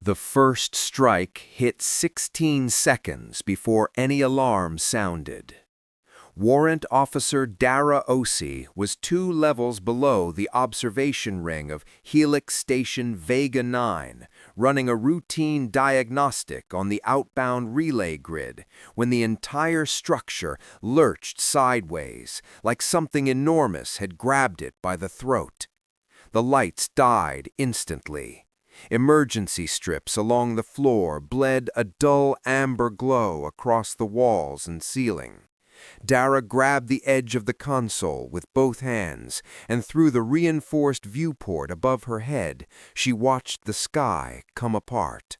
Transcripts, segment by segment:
The first strike hit 16 seconds before any alarm sounded. Warrant Officer Dara Osei was 2 levels below the observation ring of Helix Station Vega 9, running a routine diagnostic on the outbound relay grid when the entire structure lurched sideways, like something enormous had grabbed it by the throat. The lights died instantly. Emergency strips along the floor bled a dull amber glow across the walls and ceiling. Dara grabbed the edge of the console with both hands, and through the reinforced viewport above her head, she watched the sky come apart.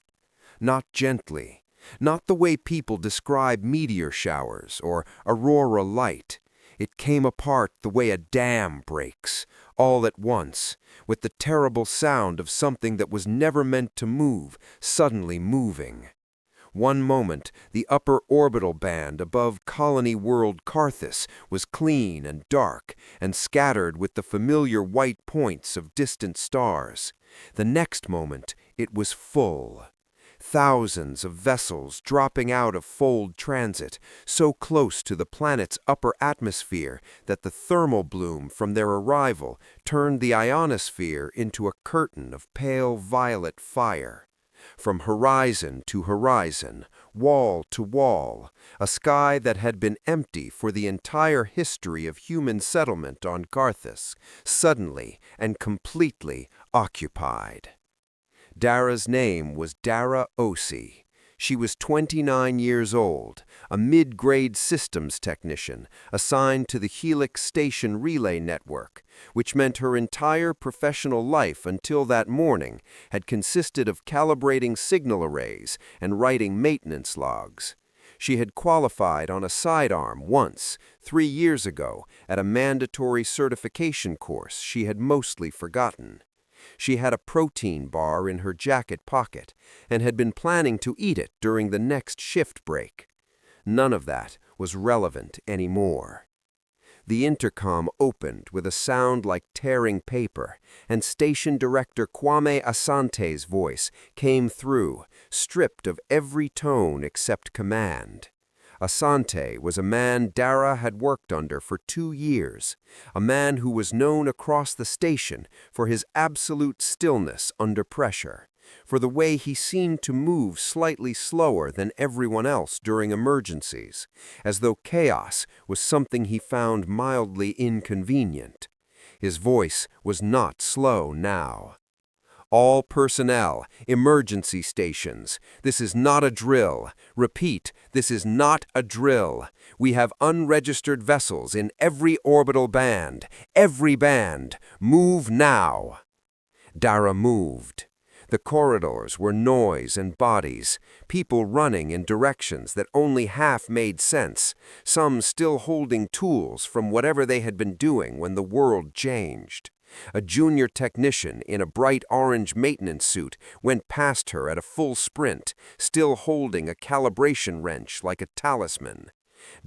Not gently, not the way people describe meteor showers or aurora light. It came apart the way a dam breaks, all at once, with the terrible sound of something that was never meant to move, suddenly moving. One moment, the upper orbital band above colony world Carthis was clean and dark and scattered with the familiar white points of distant stars. The next moment, it was full. Thousands of vessels dropping out of fold transit, so close to the planet's upper atmosphere that the thermal bloom from their arrival turned the ionosphere into a curtain of pale violet fire. From horizon to horizon, wall to wall, a sky that had been empty for the entire history of human settlement on Carthis, suddenly and completely occupied. Dara's name was Dara Osei. She was 29 years old, a mid-grade systems technician assigned to the Helix Station Relay Network, which meant her entire professional life until that morning had consisted of calibrating signal arrays and writing maintenance logs. She had qualified on a sidearm once, 3 years ago, at a mandatory certification course she had mostly forgotten. She had a protein bar in her jacket pocket and had been planning to eat it during the next shift break. None of that was relevant anymore. The intercom opened with a sound like tearing paper, and Station Director Kwame Asante's voice came through, stripped of every tone except command. Asante was a man Dara had worked under for 2 years, a man who was known across the station for his absolute stillness under pressure, for the way he seemed to move slightly slower than everyone else during emergencies, as though chaos was something he found mildly inconvenient. His voice was not slow now. All personnel, emergency stations. This is not a drill. Repeat, this is not a drill. We have unregistered vessels in every orbital band. Every band. Move now. Dara moved. The corridors were noise and bodies, people running in directions that only half made sense, some still holding tools from whatever they had been doing when the world changed. A junior technician in a bright orange maintenance suit went past her at a full sprint, still holding a calibration wrench like a talisman.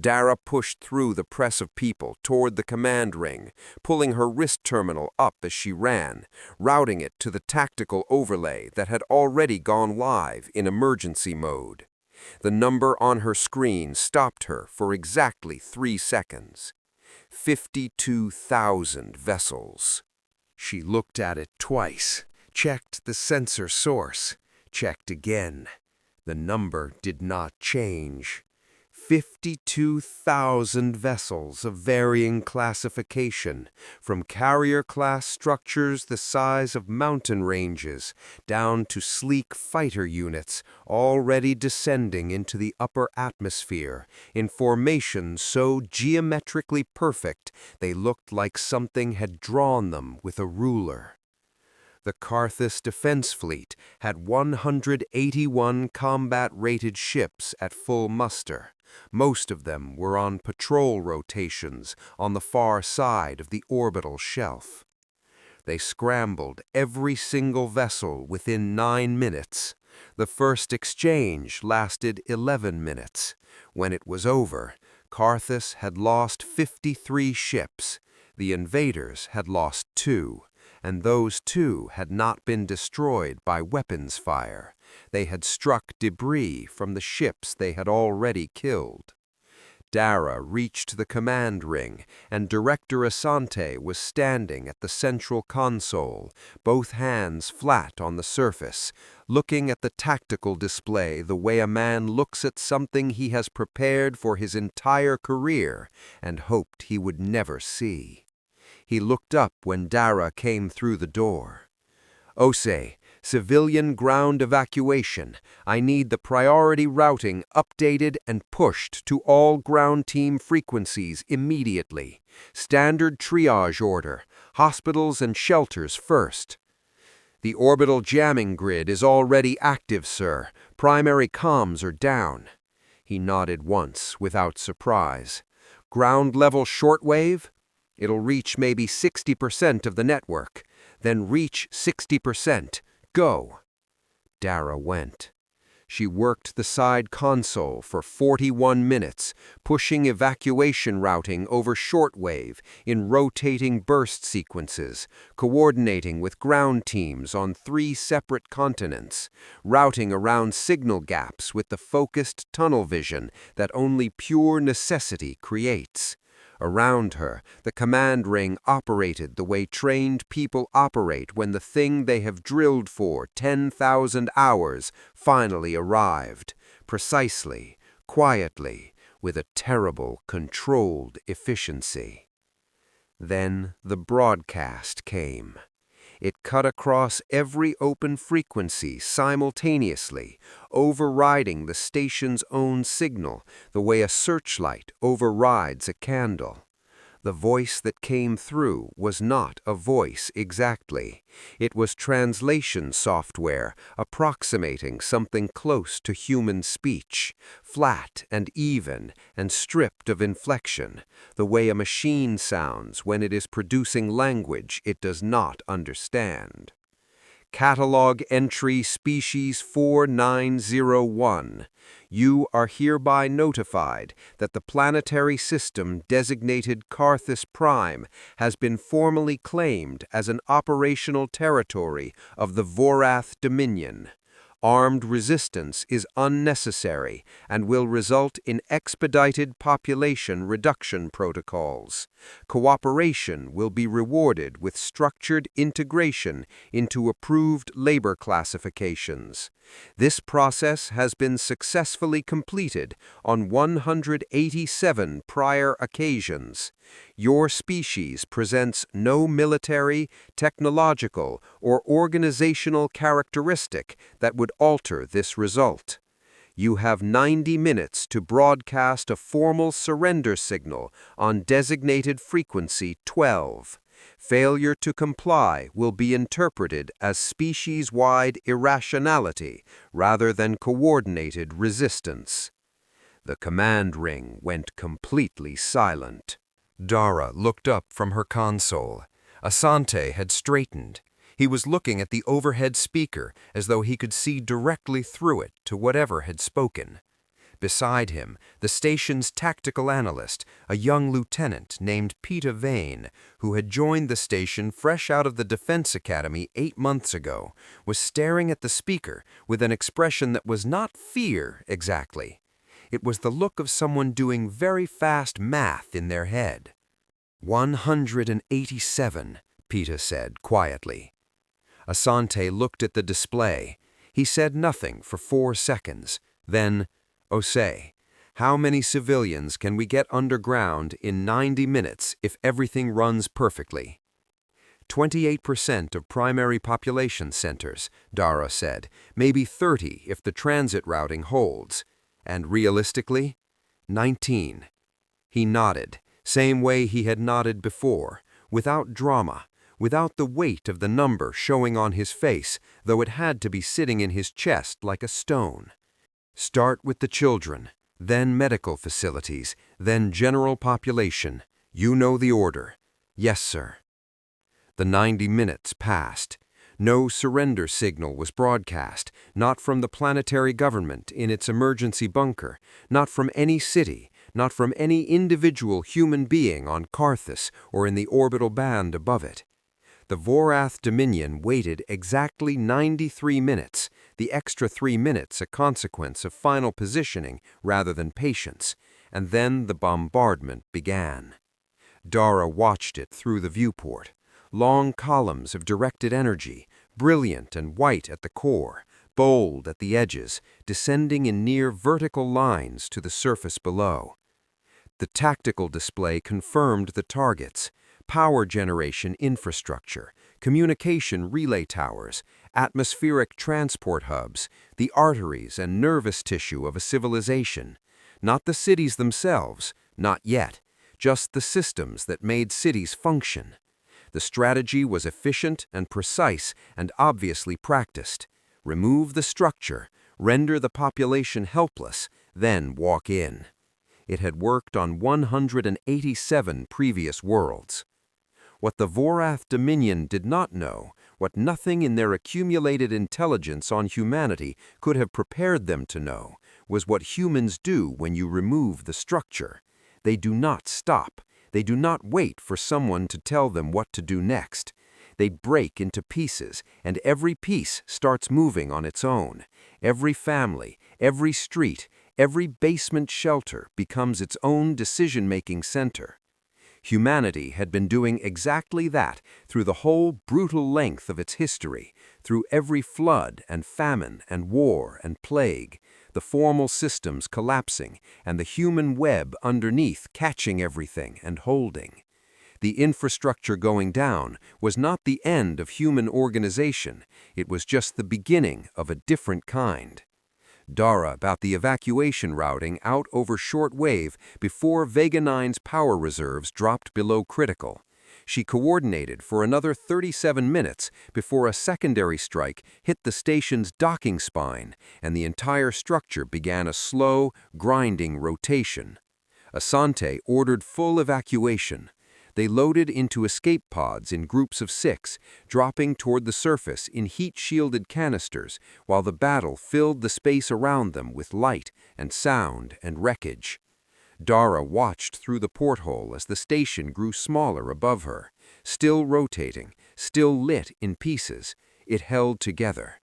Dara pushed through the press of people toward the command ring, pulling her wrist terminal up as she ran, routing it to the tactical overlay that had already gone live in emergency mode. The number on her screen stopped her for exactly 3 seconds. 52,000 vessels. She looked at it twice, checked the sensor source, checked again. The number did not change. 52,000 vessels of varying classification, from carrier-class structures the size of mountain ranges down to sleek fighter units already descending into the upper atmosphere in formations so geometrically perfect they looked like something had drawn them with a ruler. The Carthis Defense Fleet had 181 combat-rated ships at full muster. Most of them were on patrol rotations on the far side of the orbital shelf. They scrambled every single vessel within 9 minutes. The first exchange lasted 11 minutes. When it was over, Carthis had lost 53 ships. The invaders had lost 2. and those too had not been destroyed by weapons fire. They had struck debris from the ships they had already killed. Dara reached the command ring, and Director Asante was standing at the central console, both hands flat on the surface, looking at the tactical display the way a man looks at something he has prepared for his entire career and hoped he would never see. He looked up when Dara came through the door. "Osei, civilian ground evacuation. I need the priority routing updated and pushed to all ground team frequencies immediately. Standard triage order. Hospitals and shelters first." "The orbital jamming grid is already active, sir. Primary comms are down." He nodded once without surprise. "Ground-level shortwave? It'll reach maybe 60% of the network. Then reach 60%. Go." Dara went. She worked the side console for 41 minutes, pushing evacuation routing over shortwave in rotating burst sequences, coordinating with ground teams on 3 separate continents, routing around signal gaps with the focused tunnel vision that only pure necessity creates. Around her, the command ring operated the way trained people operate when the thing they have drilled for 10,000 hours finally arrived, precisely, quietly, with a terrible, controlled efficiency. Then the broadcast came. It cut across every open frequency simultaneously, overriding the station's own signal the way a searchlight overrides a candle. The voice that came through was not a voice exactly. It was translation software approximating something close to human speech, flat and even and stripped of inflection, the way a machine sounds when it is producing language it does not understand. Catalog entry species 4901. You are hereby notified that the planetary system designated Carthis Prime has been formally claimed as an operational territory of the Vorath Dominion. Armed resistance is unnecessary and will result in expedited population reduction protocols. Cooperation will be rewarded with structured integration into approved labor classifications. This process has been successfully completed on 187 prior occasions. Your species presents no military, technological, or organizational characteristic that would alter this result. You have 90 minutes to broadcast a formal surrender signal on designated frequency 12. Failure to comply will be interpreted as species-wide irrationality rather than coordinated resistance. The command ring went completely silent. Dara looked up from her console. Asante had straightened. He was looking at the overhead speaker as though he could see directly through it to whatever had spoken. Beside him, the station's tactical analyst, a young lieutenant named Pita Vaine, who had joined the station fresh out of the Defense Academy 8 months ago, was staring at the speaker with an expression that was not fear exactly. It was the look of someone doing very fast math in their head. 187, Pita said quietly. Asante looked at the display. He said nothing for 4 seconds. Then, "Osei, how many civilians can we get underground in 90 minutes if everything runs perfectly?" 28% of primary population centers, Dara said. Maybe 30 if the transit routing holds. And realistically, 19. He nodded, same way he had nodded before, without drama, without the weight of the number showing on his face, though it had to be sitting in his chest like a stone. Start with the children, then medical facilities, then general population. You know the order. Yes, sir. The 90 minutes passed. No surrender signal was broadcast, not from the planetary government in its emergency bunker, not from any city, not from any individual human being on Carthis or in the orbital band above it. The Vorath Dominion waited exactly 93 minutes, the extra 3 minutes a consequence of final positioning rather than patience, and then the bombardment began. Dara watched it through the viewport. Long columns of directed energy, brilliant and white at the core, bold at the edges, descending in near vertical lines to the surface below. The tactical display confirmed the targets: power generation infrastructure, communication relay towers, atmospheric transport hubs, the arteries and nervous tissue of a civilization. Not the cities themselves, not yet, just the systems that made cities function. The strategy was efficient and precise and obviously practiced. Remove the structure, render the population helpless, then walk in. It had worked on 187 previous worlds. What the Vorath Dominion did not know, what nothing in their accumulated intelligence on humanity could have prepared them to know, was what humans do when you remove the structure. They do not stop. They do not wait for someone to tell them what to do next. They break into pieces, and every piece starts moving on its own. Every family, every street, every basement shelter becomes its own decision-making center. Humanity had been doing exactly that through the whole brutal length of its history, through every flood and famine and war and plague, the formal systems collapsing and the human web underneath catching everything and holding. The infrastructure going down was not the end of human organization, it was just the beginning of a different kind. Dara about the evacuation routing out over short wave before Vega 9's power reserves dropped below critical. She coordinated for another 37 minutes before a secondary strike hit the station's docking spine, and the entire structure began a slow, grinding rotation. Asante ordered full evacuation. They loaded into escape pods in groups of 6, dropping toward the surface in heat-shielded canisters, while the battle filled the space around them with light and sound and wreckage. Dara watched through the porthole as the station grew smaller above her. Still rotating, still lit in pieces, it held together.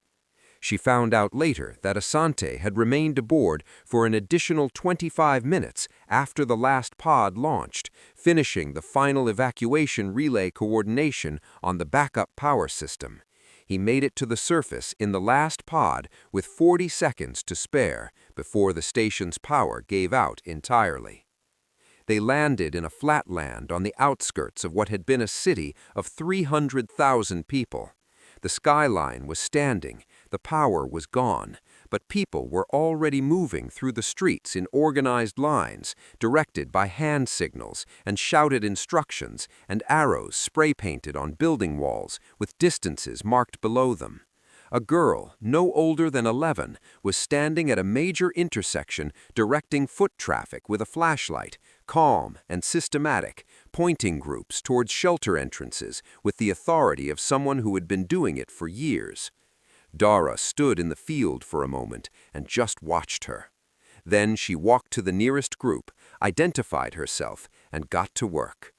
She found out later that Asante had remained aboard for an additional 25 minutes after the last pod launched, finishing the final evacuation relay coordination on the backup power system. He made it to the surface in the last pod with 40 seconds to spare before the station's power gave out entirely. They landed in a flatland on the outskirts of what had been a city of 300,000 people. The skyline was standing, the power was gone, but people were already moving through the streets in organized lines, directed by hand signals and shouted instructions and arrows spray-painted on building walls with distances marked below them. A girl, no older than 11, was standing at a major intersection directing foot traffic with a flashlight, calm and systematic, pointing groups towards shelter entrances with the authority of someone who had been doing it for years. Dara stood in the field for a moment and just watched her. Then she walked to the nearest group, identified herself, and got to work.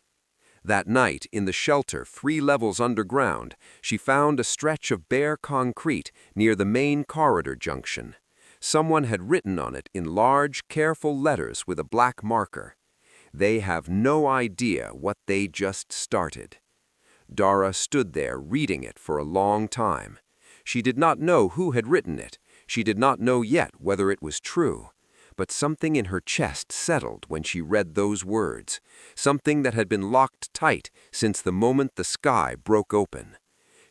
That night, in the shelter 3 levels underground, she found a stretch of bare concrete near the main corridor junction. Someone had written on it in large, careful letters with a black marker. They have no idea what they just started. Dara stood there reading it for a long time. She did not know who had written it. She did not know yet whether it was true. But something in her chest settled when she read those words, something that had been locked tight since the moment the sky broke open.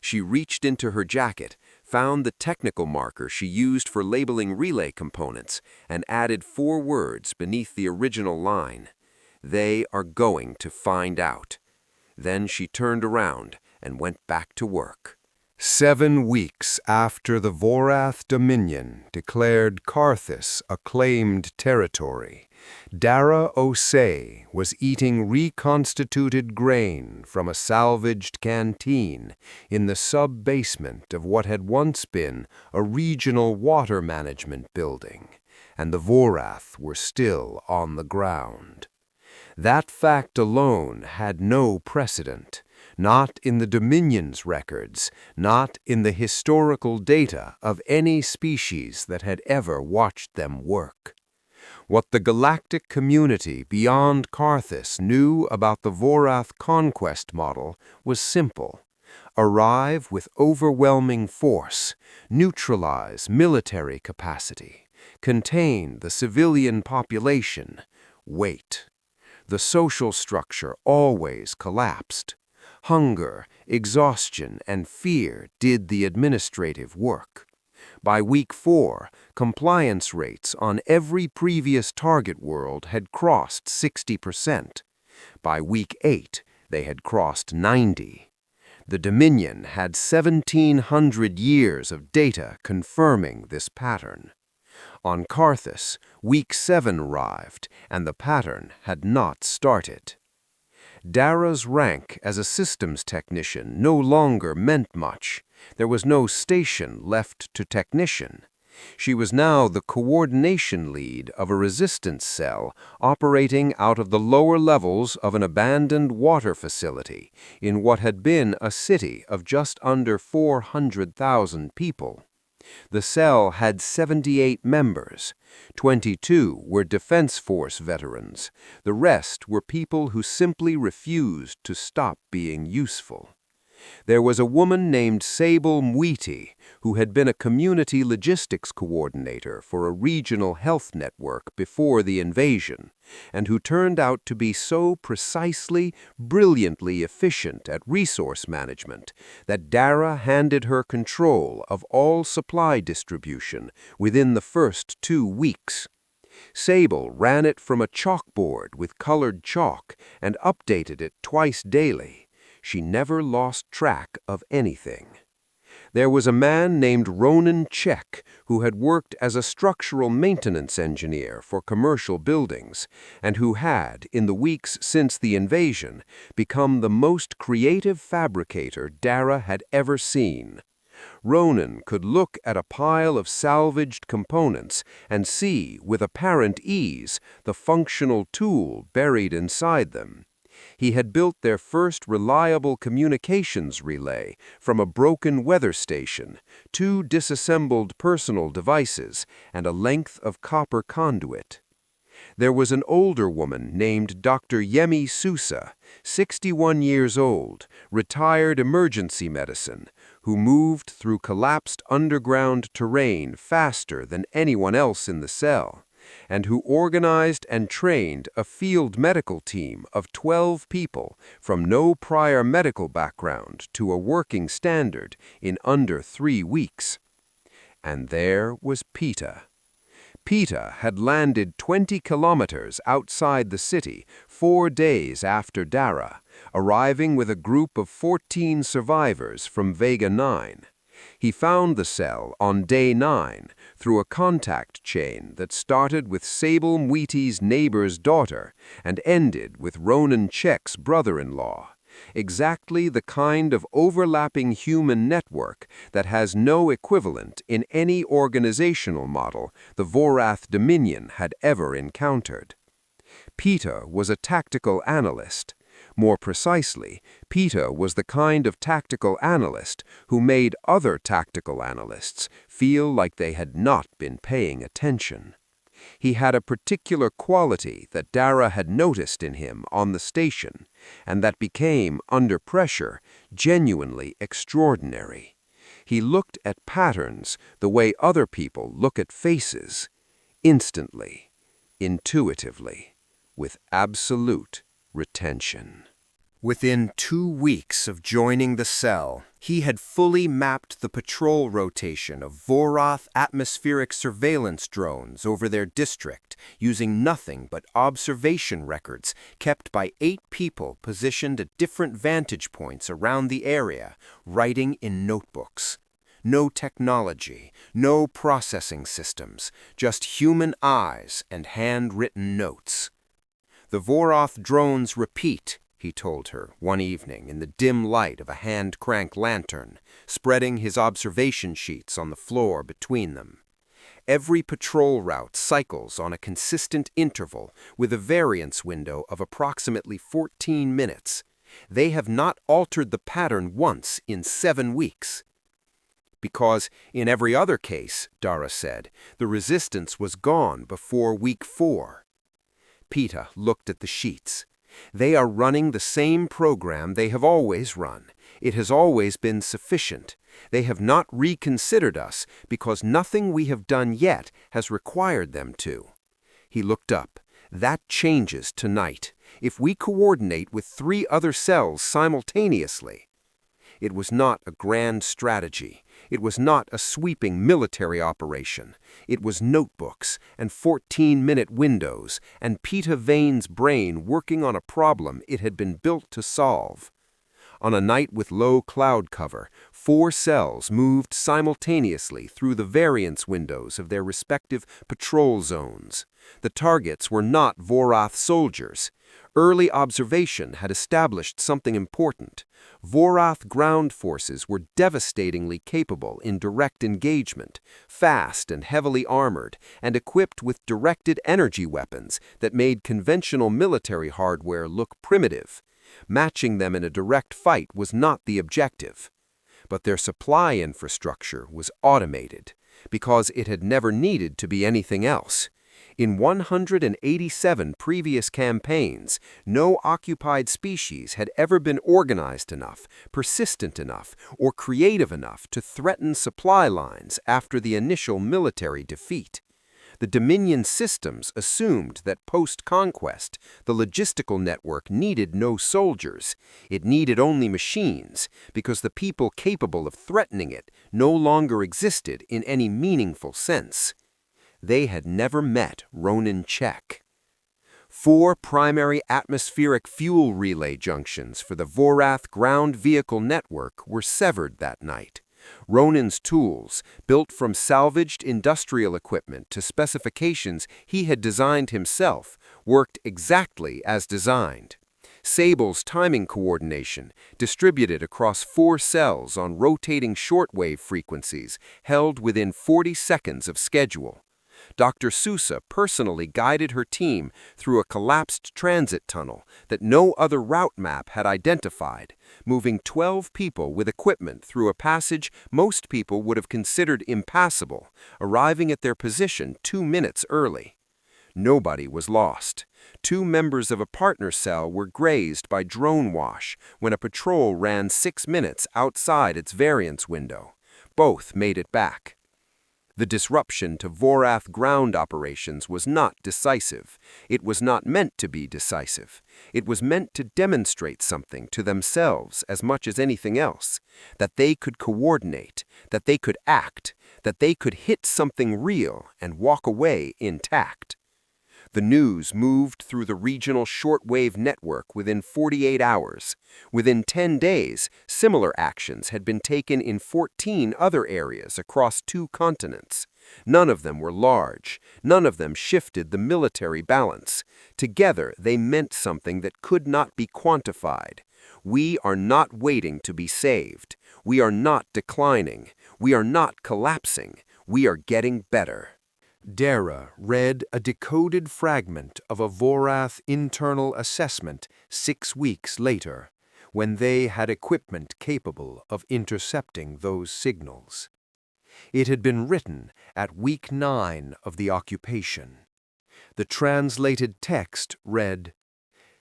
She reached into her jacket, found the technical marker she used for labeling relay components, and added 4 words beneath the original line. They are going to find out. Then she turned around and went back to work. 7 weeks after the Vorath Dominion declared Carthis a claimed territory, Dara Osei was eating reconstituted grain from a salvaged canteen in the sub-basement of what had once been a regional water management building, and the Vorath were still on the ground. That fact alone had no precedent. not in the Dominion's records, not in the historical data of any species that had ever watched them work. What the galactic community beyond Carthis knew about the Vorath Conquest model was simple. Arrive with overwhelming force, neutralize military capacity, contain the civilian population, wait. The social structure always collapsed. Hunger, exhaustion, and fear did the administrative work. By week 4, compliance rates on every previous target world had crossed 60%. By week 8, they had crossed 90%. The Dominion had 1,700 years of data confirming this pattern. On Carthis, week 7 arrived, and the pattern had not started. Dara's rank as a systems technician no longer meant much. There was no station left to technician. She was now the coordination lead of a resistance cell operating out of the lower levels of an abandoned water facility in what had been a city of just under 400,000 people. The cell had 78 members. 22 were Defense Force veterans. The rest were people who simply refused to stop being useful. There was a woman named Sable Mwiti who had been a community logistics coordinator for a regional health network before the invasion, and who turned out to be so precisely, brilliantly efficient at resource management that Dara handed her control of all supply distribution within the first 2 weeks. Sable ran it from a chalkboard with colored chalk and updated it twice daily. She never lost track of anything. There was a man named Ronan Tchek who had worked as a structural maintenance engineer for commercial buildings and who had, in the weeks since the invasion, become the most creative fabricator Dara had ever seen. Ronan could look at a pile of salvaged components and see with apparent ease the functional tool buried inside them. He had built their first reliable communications relay from a broken weather station, 2 disassembled personal devices, and a length of copper conduit. There was an older woman named Dr. Yemi Sousa, 61 years old, retired emergency medicine, who moved through collapsed underground terrain faster than anyone else in the cell, and who organized and trained a field medical team of 12 people from no prior medical background to a working standard in under 3 weeks. And there was Pita. Pita had landed 20 kilometers outside the city 4 days after Dara, arriving with a group of 14 survivors from Vega 9. He found the cell on day 9 through a contact chain that started with Sable Mwiti's neighbor's daughter and ended with Ronan Tchek's brother-in-law. Exactly the kind of overlapping human network that has no equivalent in any organizational model the Vorath Dominion had ever encountered. Pita was a tactical analyst. More precisely, Pita was the kind of tactical analyst who made other tactical analysts feel like they had not been paying attention. He had a particular quality that Dara had noticed in him on the station, and that became, under pressure, genuinely extraordinary. He looked at patterns the way other people look at faces, instantly, intuitively, with absolute retention. Within 2 weeks of joining the cell, he had fully mapped the patrol rotation of Vorath atmospheric surveillance drones over their district using nothing but observation records kept by 8 people positioned at different vantage points around the area, writing in notebooks. No technology, no processing systems, just human eyes and handwritten notes. "The Vorath drones repeat," he told her one evening in the dim light of a hand-crank lantern, spreading his observation sheets on the floor between them. Every patrol route cycles on a consistent interval with a variance window of approximately 14 minutes. They have not altered the pattern once in 7 weeks. Because in every other case, Dara said, the resistance was gone before week 4. Pita looked at the sheets. They are running the same program they have always run. It has always been sufficient. They have not reconsidered us because nothing we have done yet has required them to. He looked up. That changes tonight, if we coordinate with 3 other cells simultaneously. It was not a grand strategy. It was not a sweeping military operation. It was notebooks and 14-minute windows and Pita Vaine's brain working on a problem it had been built to solve. On a night with low cloud cover, 4 cells moved simultaneously through the variance windows of their respective patrol zones. The targets were not Vorath soldiers. Early observation had established something important. Vorath ground forces were devastatingly capable in direct engagement, fast and heavily armored, and equipped with directed energy weapons that made conventional military hardware look primitive. Matching them in a direct fight was not the objective. But their supply infrastructure was automated, because it had never needed to be anything else. In 187 previous campaigns, no occupied species had ever been organized enough, persistent enough, or creative enough to threaten supply lines after the initial military defeat. The Dominion systems assumed that post-Conquest, the logistical network needed no soldiers. It needed only machines, because the people capable of threatening it no longer existed in any meaningful sense. They had never met Ronan Tchek. 4 primary atmospheric fuel relay junctions for the Vorath ground vehicle network were severed that night. Ronan's tools, built from salvaged industrial equipment to specifications he had designed himself, worked exactly as designed. Sable's timing coordination, distributed across 4 cells on rotating shortwave frequencies, held within 40 seconds of schedule. Dr. Sousa personally guided her team through a collapsed transit tunnel that no other route map had identified, moving 12 people with equipment through a passage most people would have considered impassable, arriving at their position 2 minutes early. Nobody was lost. 2 members of a partner cell were grazed by drone wash when a patrol ran 6 minutes outside its variance window. Both made it back. The disruption to Vorath ground operations was not decisive. It was not meant to be decisive. It was meant to demonstrate something to themselves as much as anything else, that they could coordinate, that they could act, that they could hit something real and walk away intact. The news moved through the regional shortwave network within 48 hours. Within 10 days, similar actions had been taken in 14 other areas across 2 continents. None of them were large. None of them shifted the military balance. Together, they meant something that could not be quantified. We are not waiting to be saved. We are not declining. We are not collapsing. We are getting better. Dara read a decoded fragment of a Vorath internal assessment 6 weeks later, when they had equipment capable of intercepting those signals. It had been written at week 9 of the occupation. The translated text read,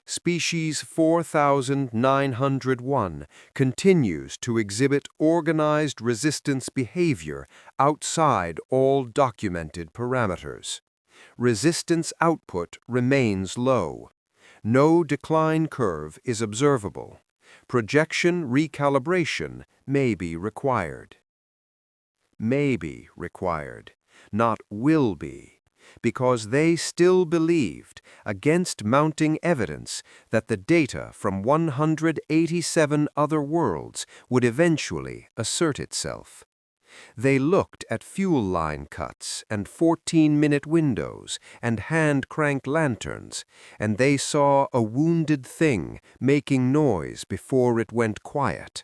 Species 4901 continues to exhibit organized resistance behavior outside all documented parameters. Resistance output remains low. No decline curve is observable. Projection recalibration may be required. May be required, not will be, because they still believed, against mounting evidence, that the data from 187 other worlds would eventually assert itself. They looked at fuel line cuts and 14-minute windows and hand-cranked lanterns, and they saw a wounded thing making noise before it went quiet.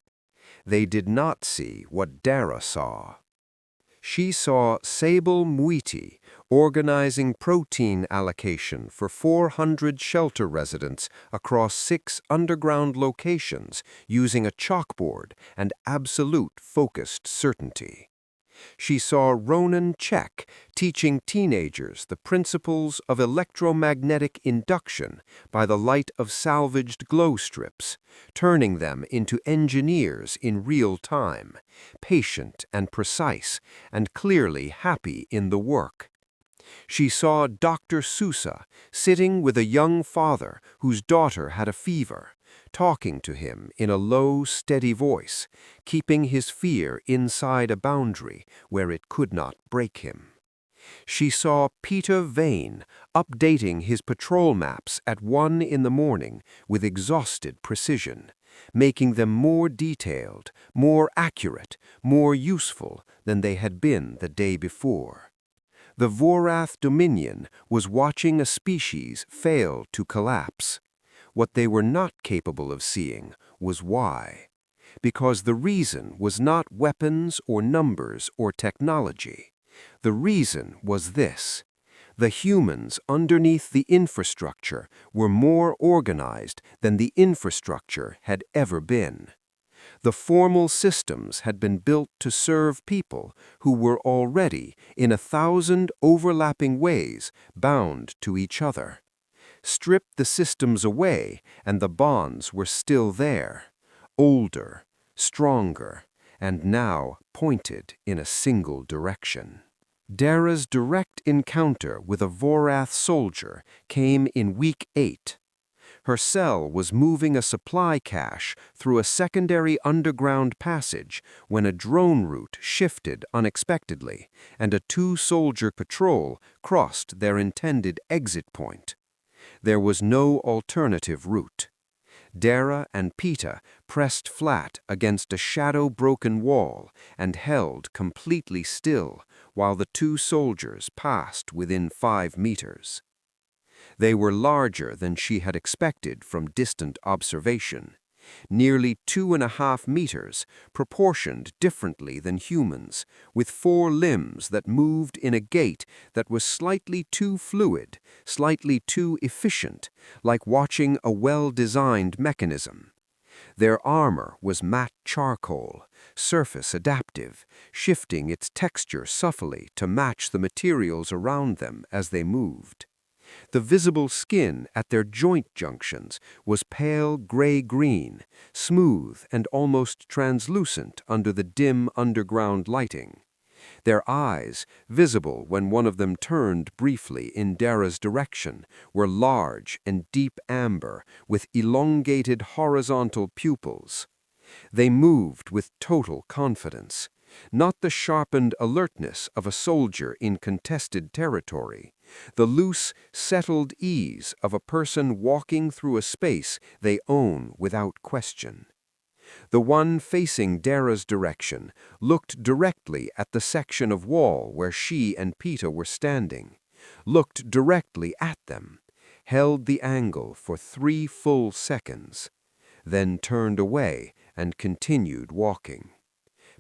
They did not see what Dara saw. She saw Sable Mwiti organizing protein allocation for 400 shelter residents across 6 underground locations using a chalkboard and absolute focused certainty. She saw Ronan Tchek teaching teenagers the principles of electromagnetic induction by the light of salvaged glow strips, turning them into engineers in real time, patient and precise, and clearly happy in the work. She saw Dr. Sousa sitting with a young father whose daughter had a fever, talking to him in a low, steady voice, keeping his fear inside a boundary where it could not break him. She saw Pita Vaine updating his patrol maps at 1 in the morning with exhausted precision, making them more detailed, more accurate, more useful than they had been the day before. The Vorath Dominion was watching a species fail to collapse. What they were not capable of seeing was why. Because the reason was not weapons or numbers or technology. The reason was this: the humans underneath the infrastructure were more organized than the infrastructure had ever been. The formal systems had been built to serve people who were already, in 1,000 overlapping ways, bound to each other. Strip the systems away, and the bonds were still there, older, stronger, and now pointed in a single direction. Dara's direct encounter with a Vorath soldier came in week 8. Her cell was moving a supply cache through a secondary underground passage when a drone route shifted unexpectedly, and a 2-soldier patrol crossed their intended exit point. There was no alternative route. Dara and Pita pressed flat against a shadow-broken wall and held completely still while the 2 soldiers passed within 5 meters. They were larger than she had expected from distant observation, nearly 2.5 meters, proportioned differently than humans, with 4 limbs that moved in a gait that was slightly too fluid, slightly too efficient, like watching a well-designed mechanism. Their armor was matte charcoal, surface adaptive, shifting its texture subtly to match the materials around them as they moved. The visible skin at their joint junctions was pale gray-green, smooth and almost translucent under the dim underground lighting. Their eyes, visible when one of them turned briefly in Dara's direction, were large and deep amber with elongated horizontal pupils. They moved with total confidence, not the sharpened alertness of a soldier in contested territory, the loose, settled ease of a person walking through a space they own without question. The one facing Dara's direction looked directly at the section of wall where she and Pita were standing, looked directly at them, held the angle for 3 full seconds, then turned away and continued walking.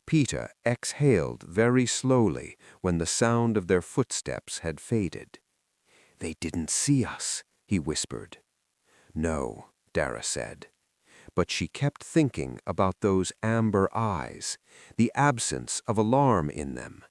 Pita exhaled very slowly when the sound of their footsteps had faded. "They didn't see us," he whispered. "No," Dara said. But she kept thinking about those amber eyes, the absence of alarm in them,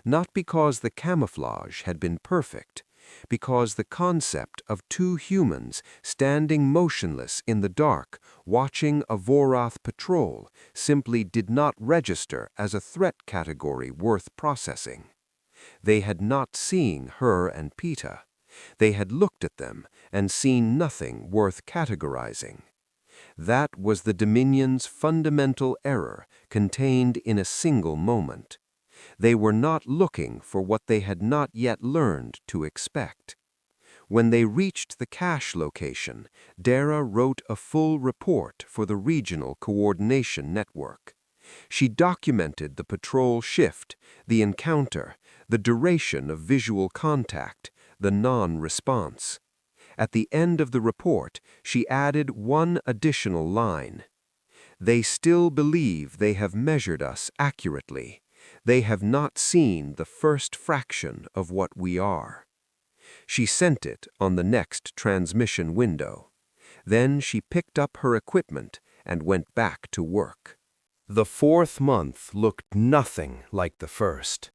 not because the camouflage had been perfect, because the concept of 2 humans standing motionless in the dark, watching a Vorath patrol, simply did not register as a threat category worth processing. They had not seen her and Pita. They had looked at them and seen nothing worth categorizing. That was the Dominion's fundamental error contained in a single moment. They were not looking for what they had not yet learned to expect. When they reached the cache location, Dara wrote a full report for the Regional Coordination Network. She documented the patrol shift, the encounter, the duration of visual contact, the non-response. At the end of the report, she added one additional line. "They still believe they have measured us accurately. They have not seen the first fraction of what we are." She sent it on the next transmission window. Then she picked up her equipment and went back to work. The fourth month looked nothing like the first.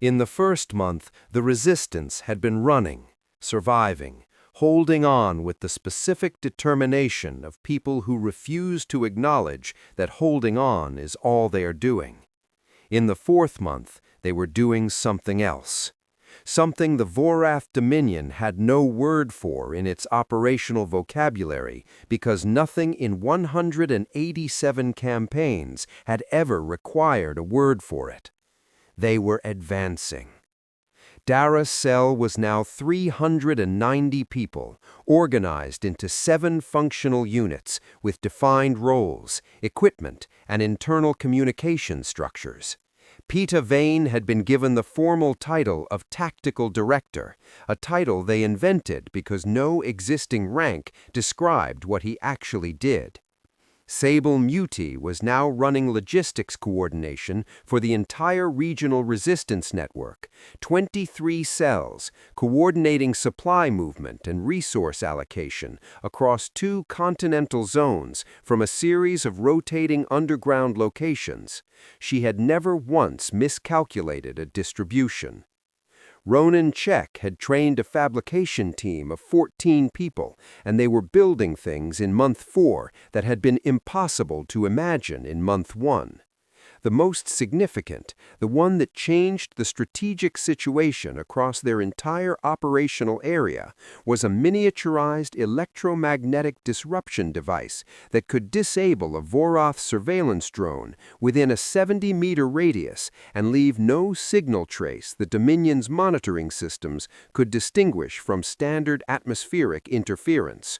In the first month, the resistance had been running, surviving, holding on with the specific determination of people who refuse to acknowledge that holding on is all they are doing. In the fourth month, they were doing something else. Something the Vorath Dominion had no word for in its operational vocabulary because nothing in 187 campaigns had ever required a word for it. They were advancing. Dara's cell was now 390 people, organized into 7 functional units with defined roles, equipment, and internal communication structures. Pita Vaine had been given the formal title of Tactical Director, a title they invented because no existing rank described what he actually did. Sable Mwiti was now running logistics coordination for the entire regional resistance network, 23 cells, coordinating supply movement and resource allocation across 2 continental zones from a series of rotating underground locations. She had never once miscalculated a distribution. Ronan Tchek had trained a fabrication team of 14 people, and they were building things in month 4 that had been impossible to imagine in month 1. The most significant, the one that changed the strategic situation across their entire operational area, was a miniaturized electromagnetic disruption device that could disable a Vorath surveillance drone within a 70-meter radius and leave no signal trace the Dominion's monitoring systems could distinguish from standard atmospheric interference.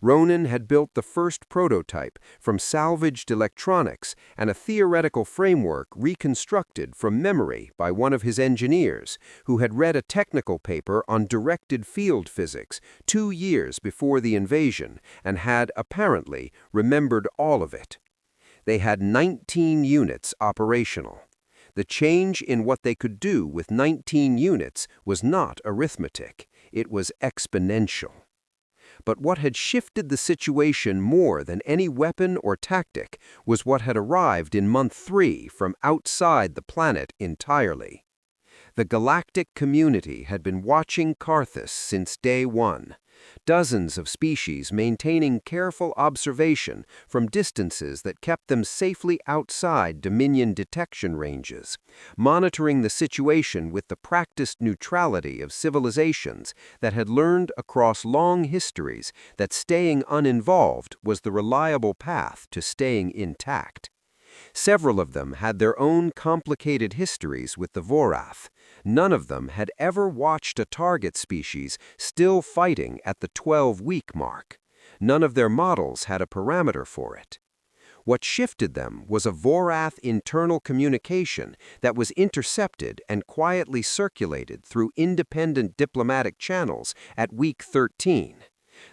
Ronan had built the first prototype from salvaged electronics and a theoretical framework reconstructed from memory by one of his engineers, who had read a technical paper on directed field physics 2 years before the invasion and had, apparently, remembered all of it. They had 19 units operational. The change in what they could do with 19 units was not arithmetic, it was exponential. But what had shifted the situation more than any weapon or tactic was what had arrived in month 3 from outside the planet entirely. The Galactic community had been watching Carthis since day 1. Dozens of species maintaining careful observation from distances that kept them safely outside Dominion detection ranges, monitoring the situation with the practiced neutrality of civilizations that had learned across long histories that staying uninvolved was the reliable path to staying intact. Several of them had their own complicated histories with the Vorath. None of them had ever watched a target species still fighting at the 12-week mark. None of their models had a parameter for it. What shifted them was a Vorath internal communication that was intercepted and quietly circulated through independent diplomatic channels at week 13.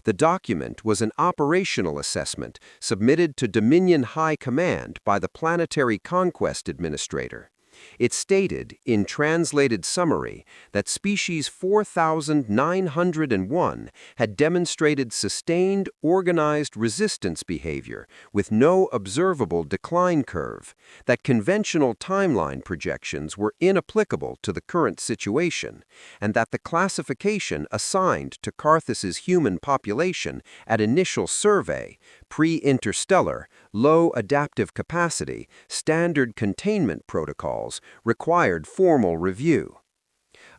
The document was an operational assessment submitted to Dominion High Command by the Planetary Conquest Administrator. It stated, in translated summary, that species 4901 had demonstrated sustained, organized resistance behavior with no observable decline curve, that conventional timeline projections were inapplicable to the current situation, and that the classification assigned to Carthis's human population at initial survey, pre-interstellar, low adaptive capacity, standard containment protocols, required formal review.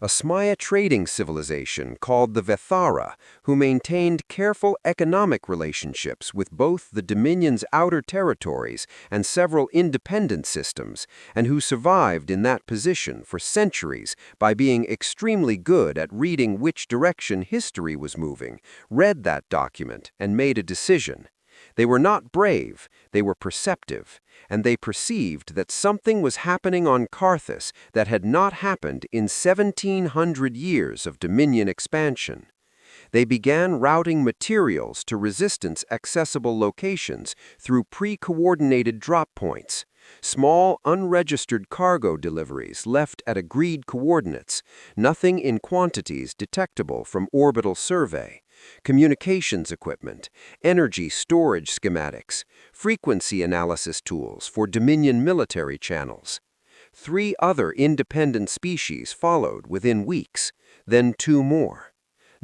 A Smaya trading civilization called the Vethara, who maintained careful economic relationships with both the Dominion's outer territories and several independent systems, and who survived in that position for centuries by being extremely good at reading which direction history was moving, read that document and made a decision. They were not brave, they were perceptive, and they perceived that something was happening on Carthis that had not happened in 1,700 years of Dominion expansion. They began routing materials to resistance-accessible locations through pre-coordinated drop points, Small, unregistered cargo deliveries left at agreed coordinates, nothing in quantities detectable from orbital survey, communications equipment, energy storage schematics, frequency analysis tools for Dominion military channels. 3 other independent species followed within weeks, then 2 more.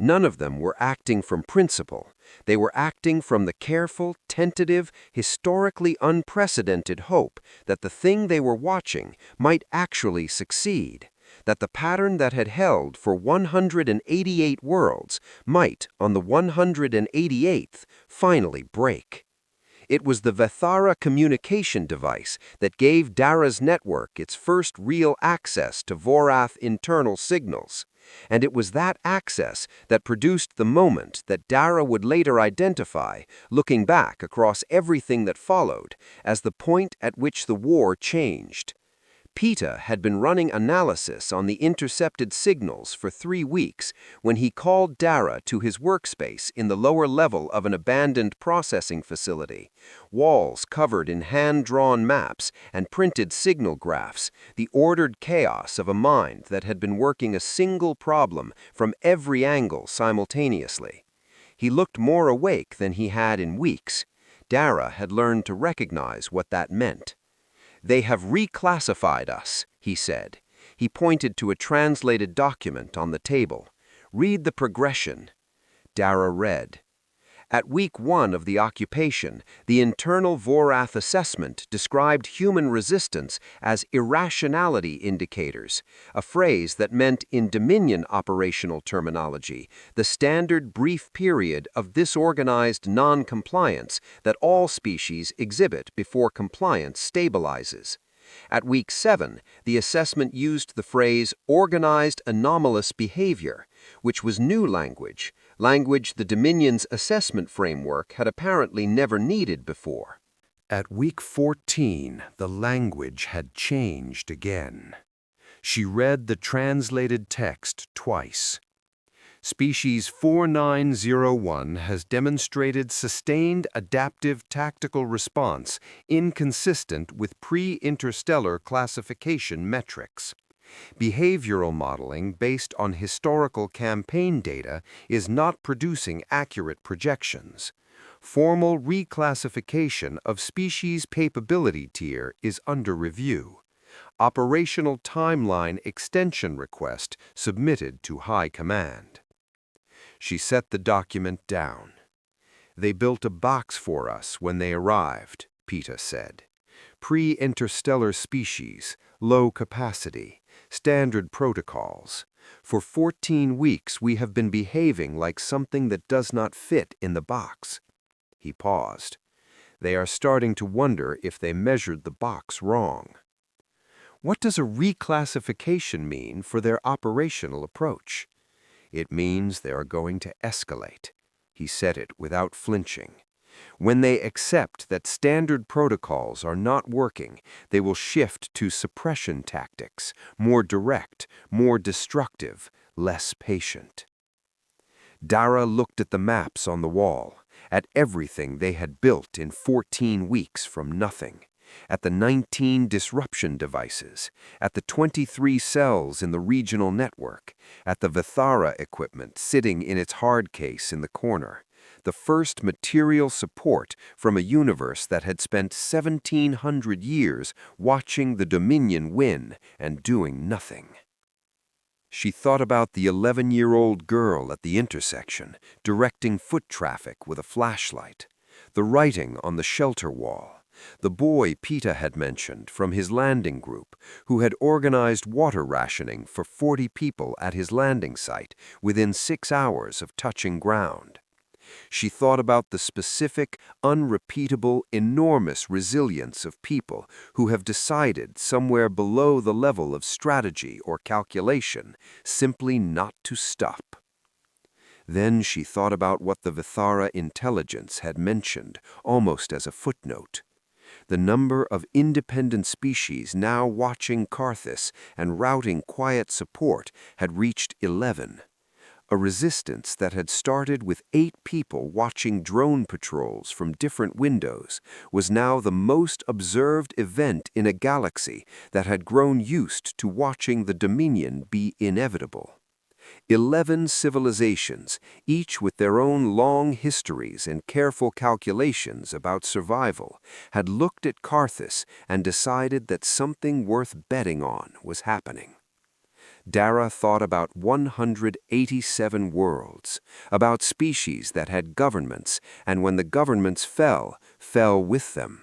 None of them were acting from principle. They were acting from the careful, tentative, historically unprecedented hope that the thing they were watching might actually succeed, that the pattern that had held for 188 worlds might, on the 188th, finally break. It was the Vethara communication device that gave Dara's network its first real access to Vorath internal signals. And it was that access that produced the moment that Dara would later identify, looking back across everything that followed, as the point at which the war changed. Pita had been running analysis on the intercepted signals for 3 weeks when he called Dara to his workspace in the lower level of an abandoned processing facility. Walls covered in hand-drawn maps and printed signal graphs, the ordered chaos of a mind that had been working a single problem from every angle simultaneously. He looked more awake than he had in weeks. Dara had learned to recognize what that meant. "They have reclassified us," he said. He pointed to a translated document on the table. "Read the progression." Dara read. At week 1 of the occupation, the internal Vorath assessment described human resistance as irrationality indicators, a phrase that meant in Dominion operational terminology, the standard brief period of disorganized non-compliance that all species exhibit before compliance stabilizes. At week 7, the assessment used the phrase organized anomalous behavior, which was new language the Dominion's assessment framework had apparently never needed before. At week 14, the language had changed again. She read the translated text twice. Species 4901 has demonstrated sustained adaptive tactical response inconsistent with pre-interstellar classification metrics. Behavioral modeling based on historical campaign data is not producing accurate projections. Formal reclassification of species capability tier is under review. Operational timeline extension request submitted to High Command. She set the document down. "They built a box for us when they arrived," Pita said. "Pre-interstellar species, low capacity, standard protocols. For 14 weeks we have been behaving like something that does not fit in the box." He paused. "They are starting to wonder if they measured the box wrong." What does a reclassification mean for their operational approach? "It means they are going to escalate." He said it without flinching. "When they accept that standard protocols are not working, they will shift to suppression tactics, more direct, more destructive, less patient." Dara looked at the maps on the wall, at everything they had built in 14 weeks from nothing, at the 19 disruption devices, at the 23 cells in the regional network, at the Vethara equipment sitting in its hard case in the corner, the first material support from a universe that had spent 1,700 years watching the Dominion win and doing nothing. She thought about the 11-year-old girl at the intersection, directing foot traffic with a flashlight, the writing on the shelter wall, the boy Pita had mentioned from his landing group, who had organized water rationing for 40 people at his landing site within 6 hours of touching ground. She thought about the specific, unrepeatable, enormous resilience of people who have decided somewhere below the level of strategy or calculation simply not to stop. Then she thought about what the Vethara intelligence had mentioned, almost as a footnote. The number of independent species now watching Carthis and routing quiet support had reached 11. A resistance that had started with 8 people watching drone patrols from different windows was now the most observed event in a galaxy that had grown used to watching the Dominion be inevitable. 11 civilizations, each with their own long histories and careful calculations about survival, had looked at Carthis and decided that something worth betting on was happening. Dara thought about 187 worlds, about species that had governments, and when the governments fell with them.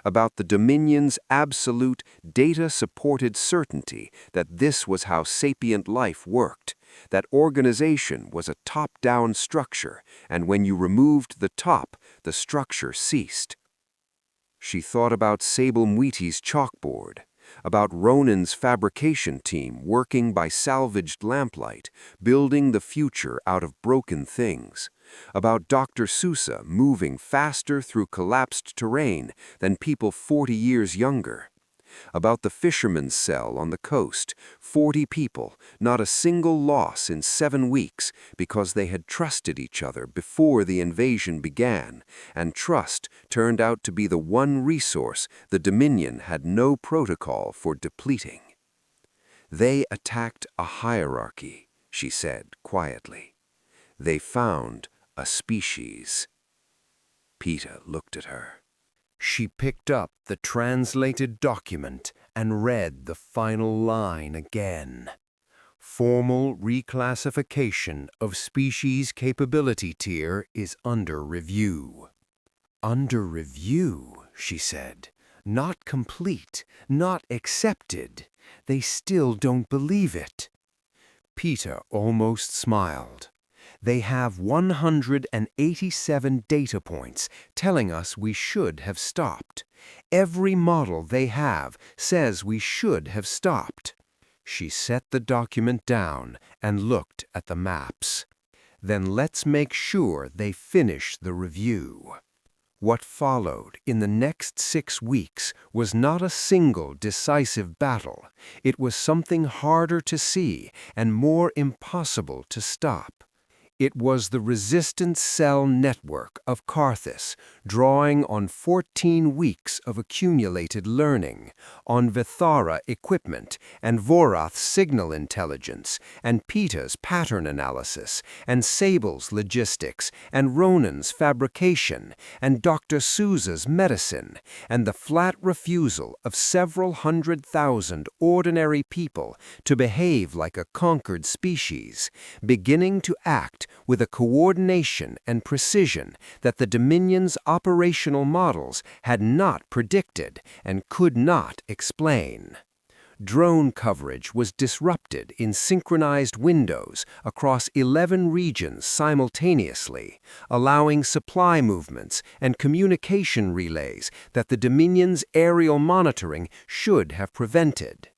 About the Dominion's absolute, data-supported certainty that this was how sapient life worked, that organization was a top-down structure, and when you removed the top, the structure ceased. She thought about Sable Mwiti's chalkboard, about Ronan's fabrication team working by salvaged lamplight, building the future out of broken things, about Dr. Sousa moving faster through collapsed terrain than people 40 years younger, about the fisherman's cell on the coast, 40 people, not a single loss in 7 weeks because they had trusted each other before the invasion began, and trust turned out to be the one resource the Dominion had no protocol for depleting. They attacked a hierarchy, she said quietly. They found a species. Pita looked at her. She picked up the translated document and read the final line again. Formal reclassification of species capability tier is under review. Under review, she said. Not complete, not accepted. They still don't believe it. Pita almost smiled. They have 187 data points telling us we should have stopped. Every model they have says we should have stopped. She set the document down and looked at the maps. Then let's make sure they finish the review. What followed in the next 6 weeks was not a single decisive battle. It was something harder to see and more impossible to stop. It was the resistance cell network of Carthis, drawing on 14 weeks of accumulated learning, on Vithara equipment and Vorath's signal intelligence, and Pita's pattern analysis, and Sable's logistics, and Ronan's fabrication, and Dr. Sousa's medicine, and the flat refusal of several 100,000 ordinary people to behave like a conquered species, beginning to act with a coordination and precision that the Dominion's operational models had not predicted and could not explain. Drone coverage was disrupted in synchronized windows across 11 regions simultaneously, allowing supply movements and communication relays that the Dominion's aerial monitoring should have prevented.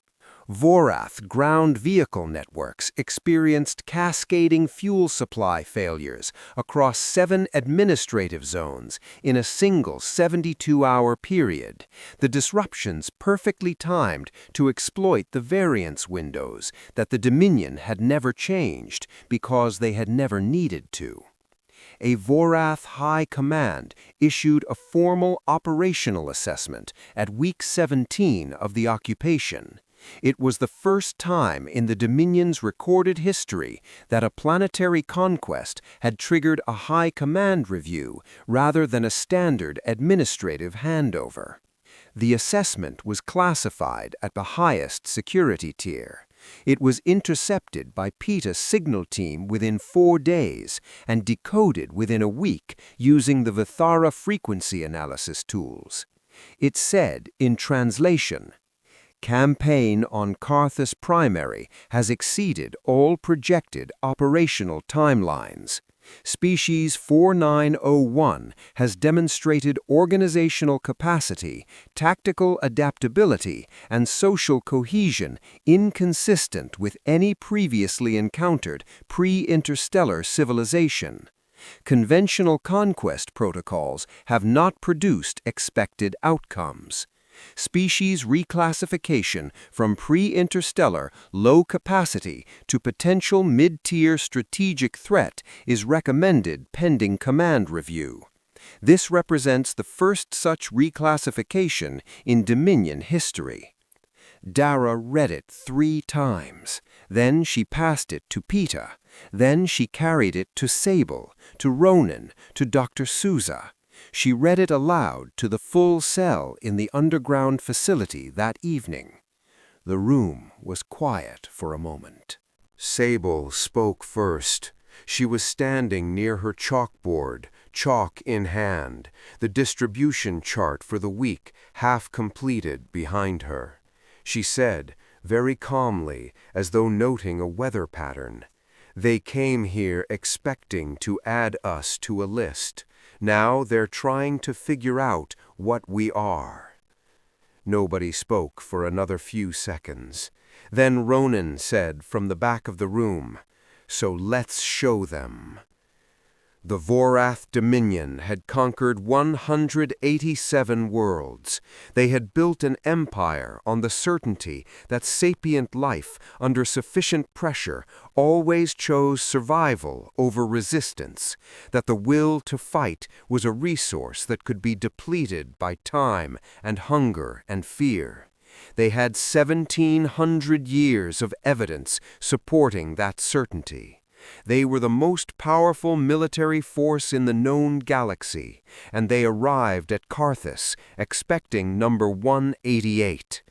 Vorath ground vehicle networks experienced cascading fuel supply failures across 7 administrative zones in a single 72-hour period, the disruptions perfectly timed to exploit the variance windows that the Dominion had never changed because they had never needed to. A Vorath High Command issued a formal operational assessment at week 17 of the occupation. It was the first time in the Dominion's recorded history that a planetary conquest had triggered a high command review rather than a standard administrative handover. The assessment was classified at the highest security tier. It was intercepted by Pita's signal team within 4 days and decoded within a week using the Vithara frequency analysis tools. It said, in translation, "Campaign on Carthis Primary has exceeded all projected operational timelines. Species 4901 has demonstrated organizational capacity, tactical adaptability, and social cohesion inconsistent with any previously encountered pre-interstellar civilization. Conventional conquest protocols have not produced expected outcomes. Species reclassification from pre-interstellar low capacity to potential mid-tier strategic threat is recommended pending command review. This represents the first such reclassification in Dominion history. Dara read it 3 times. Then she passed it to Pita. Then she carried it to Sable, to Ronan, to Dr. Souza. She read it aloud to the full cell in the underground facility that evening. The room was quiet for a moment. Sable spoke first. She was standing near her chalkboard, chalk in hand, the distribution chart for the week half completed behind her. She said, very calmly, as though noting a weather pattern, "They came here expecting to add us to a list. Now they're trying to figure out what we are." Nobody spoke for another few seconds. Then Ronan said from the back of the room, "So let's show them." The Vorath Dominion had conquered 187 worlds. They had built an empire on the certainty that sapient life, under sufficient pressure, always chose survival over resistance, that the will to fight was a resource that could be depleted by time and hunger and fear. They had 1,700 years of evidence supporting that certainty. They were the most powerful military force in the known galaxy, and they arrived at Carthis expecting number 188.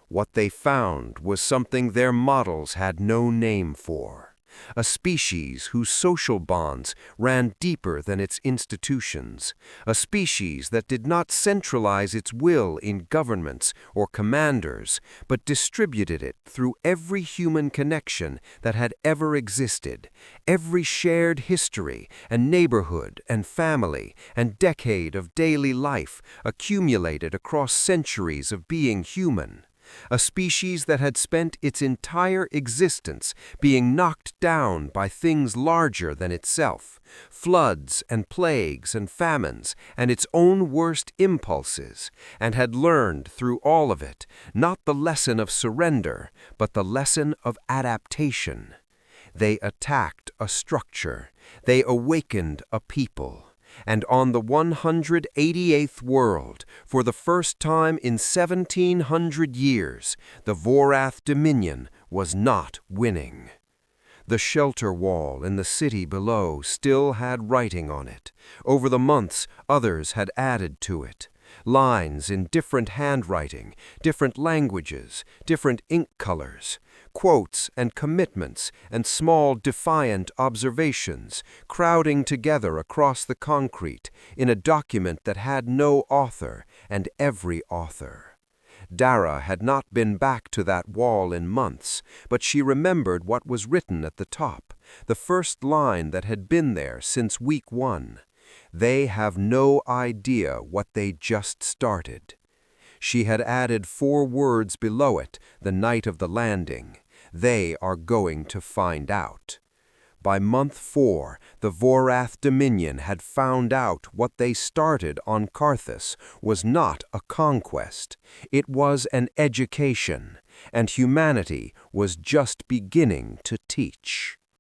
What they found was something their models had no name for. A species whose social bonds ran deeper than its institutions, a species that did not centralize its will in governments or commanders, but distributed it through every human connection that had ever existed, every shared history and neighborhood and family and decade of daily life accumulated across centuries of being human. A species that had spent its entire existence being knocked down by things larger than itself, floods and plagues and famines and its own worst impulses, and had learned through all of it not the lesson of surrender, but the lesson of adaptation. They attacked a structure. They awakened a people. And on the 188th world, for the first time in 1,700 years, the Vorath Dominion was not winning. The shelter wall in the city below still had writing on it. Over the months, others had added to it. Lines in different handwriting, different languages, different ink colors, quotes and commitments and small defiant observations crowding together across the concrete in a document that had no author and every author. Dara had not been back to that wall in months, but she remembered what was written at the top, the first line that had been there since week 1. They have no idea what they just started. She had added 4 words below it the night of the landing. They are going to find out. By month 4, the Vorath Dominion had found out what they started on Carthis was not a conquest. It was an education, and humanity was just beginning to teach.